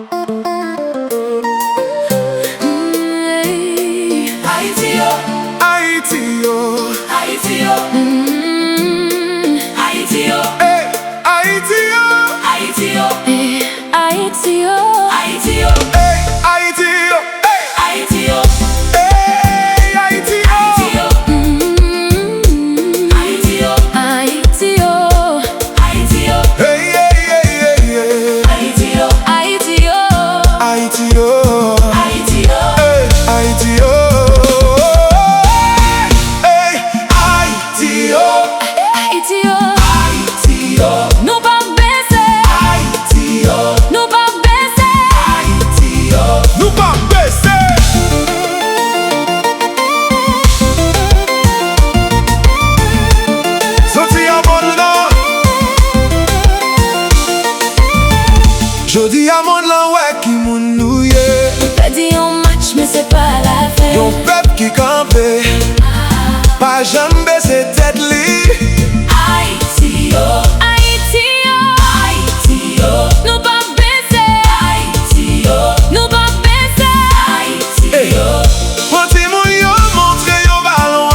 Haiti O, Haiti O, Haiti O, Haiti O, hey, Haiti O, Haiti O, Haiti O, Haiti O, hey, Haiti O, hey, Haiti O, hey, Haiti O, Haiti O, Haiti O, Haiti O, hey, hey, hey, hey, hey, Haiti O, Haiti O, Haiti O, Haiti O, hey, Haiti O, hey, Haiti O, Haiti O, Haiti O, nous pas baisser, Haiti O, nous pas baisser. Haiti O. nous pas baisser. Sorti en monde là, jodi à monde là ouais qui moun nouye. T'as dit on match mais c'est pas la fin. Yon peuple qui campe, pas jamais baisser tête li. Haiti O, Haiti O, Haiti O, nous pas baisser, Haiti O, nous pas baisser. Haiti Hey. O, Poti moun yo montre yo ballon.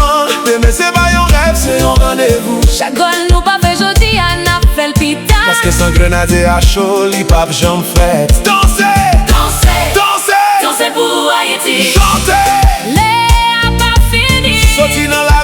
Mais c'est pas yon rêve, c'est yon rendez-vous. Chaque goal nous pas fait jodi à n'a fait le pita. Parce que sans Grenadiers à chaud, li pape jambe fret. Dansez, dansez, dansez, dansez pour Haïti. chantez. Les a pas fini. Sorti dans la